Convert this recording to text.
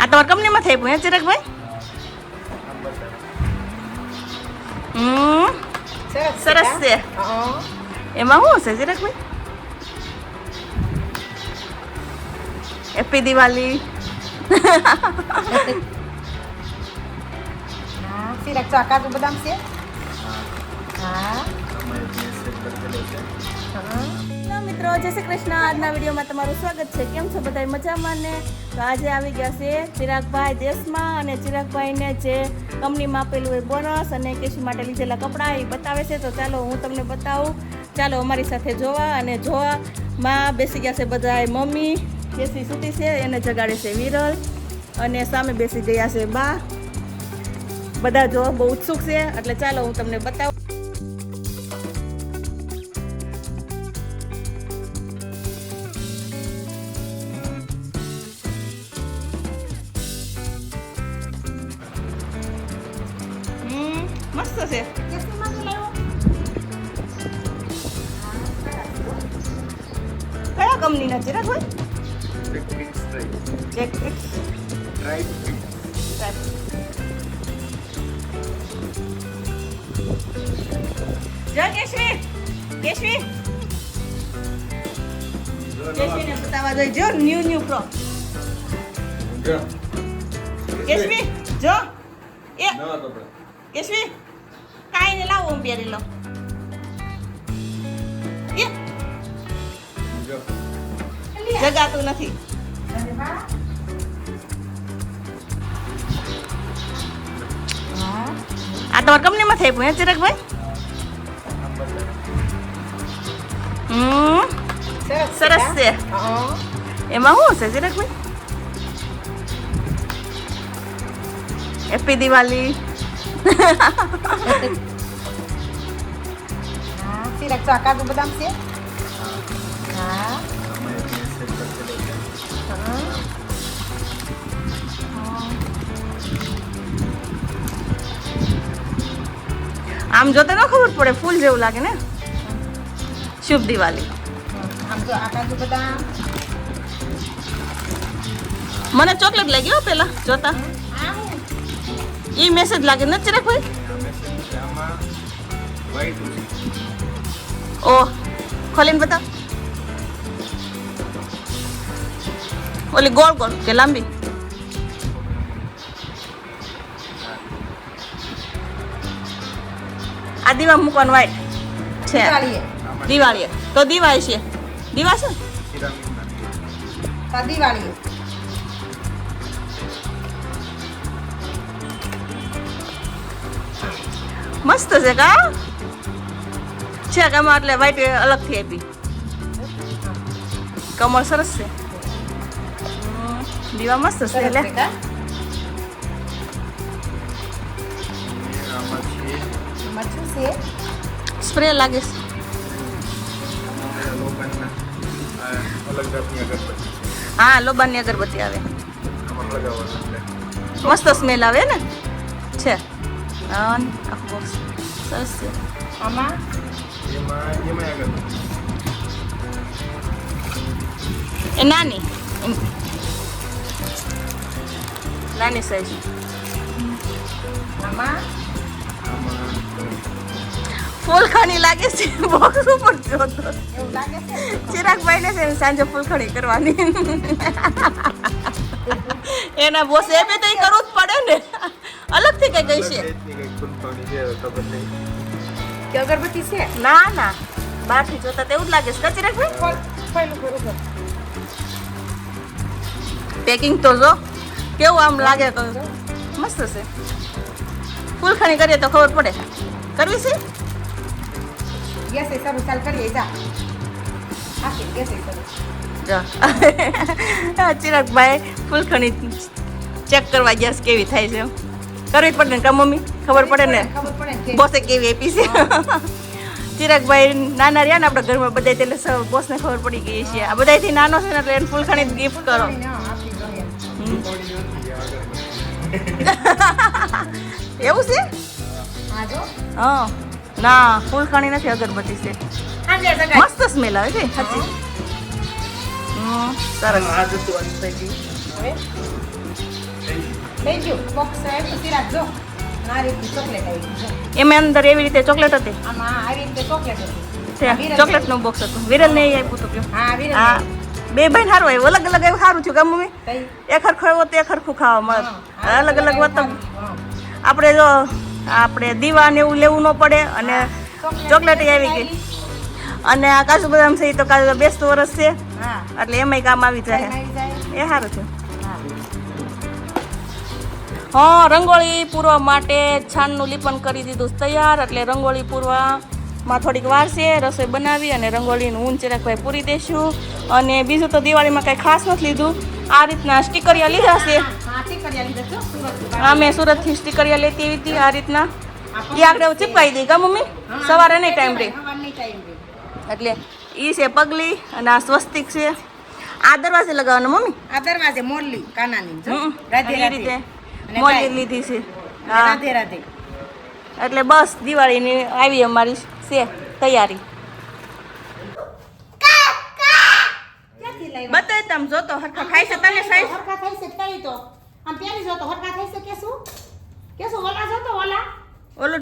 આ તમારા કંપનીમાં થઈ હે ચિરાગભાઈ? સરસ છે. એમાં શું છે ચિરાગભાઈ? હેપી દિવાળી. ચિરાગ ચા કાજુ બદામ છે. હા મિત્રો, જય શ્રી કૃષ્ણ. આજના વિડીયોમાં તમારું સ્વાગત છે. કેમ છો બધા? મજામાં ને? તો આજે આવી ગયા છે ચિરાગભાઈ દેશમાં, અને ચિરાગભાઈને જે કંપનીમાં આપેલું હોય બોનસ અને કેશી માટે લીધેલા કપડાં એ બતાવે છે. તો ચાલો હું તમને બતાવું. ચાલો અમારી સાથે જોવા. અને જોવામાં બેસી ગયા છે બધા. મમ્મી કેશી સૂતી છે, એને જગાડે છે વિરલ, અને સામે બેસી ગયા છે બા. બધા જો બહુ ઉત્સુક છે, એટલે ચાલો હું તમને બતાવું. મસ્ત છે. કયા કંપનીના છે ભાઈ? કેશવી કેશવીને બતાવવા જોઈએ. જો ન્યુ ફ્રોક. કેશવી જો એ કેશવી કાંઈ ને લાવો, હું પહેરી લઉં. જગાતું નથી. આ તમારા કંપનીમાં થઈ હે ચિરાગભાઈ? સરસ છે. એમાં શું છે ચિરાગભાઈ? હેપી દિવાળી. ચિરાગ ચા કાજુ બદામ છે. હા આમ જોતા ન ખબર પડે, ફૂલ જેવું લાગે ને. શુભ દિવાળી. આમ તો આ કાજુ બદામ મને ચોકલેટ લાગી હો પેલા જોતા. ઈ મેસેજ લાગે ને ચિરાગભાઈ? ઓ ખોલીને બતાવ. ઓલી ગોળ ગોળ કે લાંબી? આ દીવા મૂકવાનું વાઈટ છે. દિવાળી તો દિવાળી છે. દીવા છે દિવાળી. મસ્ત છે કા છે. કમળ એટલે વાઈટ અલગથી આપી. કમળ સરસ છે. દીવા મસ્ત છે. એટલે સ્પ્રે લાગે છે. હા, લોબાનની અગરબત્તી આવે. મસ્ત સ્મેલ આવે ને. છે સરસ છે. એ નાની સાઈઝ. ફૂલખણી લાગે છે. બોક્સ ઉપર જોતો ચિરાગભાઈને છે સાંજે ફૂલખણી કરવાની. એના બોસ એ બે તો એ કરવું જ પડે ને. અલગથી કઈ ગઈ છે અગરબત્તી છે? ના ના, બહારથી જોતા તેવું જ લાગે છે. ચિરાગભાઈ પેકિંગ તો જો કેવું આમ લાગે. તો મસ્ત છે. ફૂલખણી કરીએ તો ખબર પડે. કરવી છે? ગેસ શરૂ ચાલ કરીએ. ચિરાગભાઈ ફૂલખણી ચેક કરવા ગેસ કેવી થાય છે. કરવી જ પડે ને કા મમ્મી? ખબર પડે ને બોસે કેવી આપી છે. ચિરાગભાઈ નાના રહ્યા ને આપણા ઘરમાં બધા, એટલે બોસને ખબર પડી ગઈ છે. આ બધાથી નાનો છે ને એટલે એને ફૂલખણી ગિફ્ટ કરો. એવું છે? હા ના, ફૂલખણી નથી, અગરબત્તી છે. મસ્ત સ્મેલ આવે છે. સરસ. લઈ ગયો બોક્સ આવ્યું ચિરાગ જો આ રીતની ચોકલેટ આવી જો એમાં અંદર એવી રીતે ચોકલેટ હતી આમાં આવી રીતે ચોકલેટ હતી ચોકલેટનું બોક્સ હતું વિરલ ને આપ્યું હતું કયો હા વિરલ હા બે ભાઈ સારું આવ્યું અલગ અલગ આવ્યું સારું થયું મમ્મી તઈ એક હરખું આવ્યો તો એક હરખું ખાવા મળે હા, અલગ અલગ વત હા. આપણે જો આપણે દીવા ને એવું લેવું ન પડે અને ચોકલેટ આવી ગઈ અને આ કાજુ બદામ છે એ તો કાજુ બેસતું વરસ છે હા એટલે એમાંય કામ આવી જાય આવી જાય એ સારું છે હા હા રંગોળી પૂરવા માટે છાણનું લીપન કરી દીધું છે તૈયાર એટલે રંગોળી પૂરવામાં થોડીક વાર છે રસોઈ બનાવી અને રંગોળીનું ઊન ચિરાગભાઈ પૂરી દઈશું અને બીજું તો દિવાળીમાં કંઈ ખાસ નથી લીધું આ રીતના સ્ટીકરિયા લીધા છે હા ઠીકરિયા લીધા છો સુરત હા મેં સુરતથી સ્ટીકરિયા લેતી આવી હતી આ રીતના એ આગળ ચીપકાઈ દઈ કા મમ્મી સવારે નહીં ટાઈમ રહે હવાની ટાઈમ રે એટલે એ છે પગલી અને આ સ્વસ્તિક છે આ દરવાજે લગાવવાનું મમ્મી આ દરવાજે મોરલી કાનાની જો હમ. રાધે એ રીતે અને મોલી ગાય. લીધી છે હા રાધે રાધે એટલે બસ દિવાળીની આવી અમારી છે તૈયારી ક્યાંથી લાવ્યા બતાય તમ જો તો હરખા ખાઈ છે તને સાઈઝ હરખા થાય છે તઈ તો આમ પેરી જો તો હરખા થાય છે કેશું ઓલા જો તો ઓલા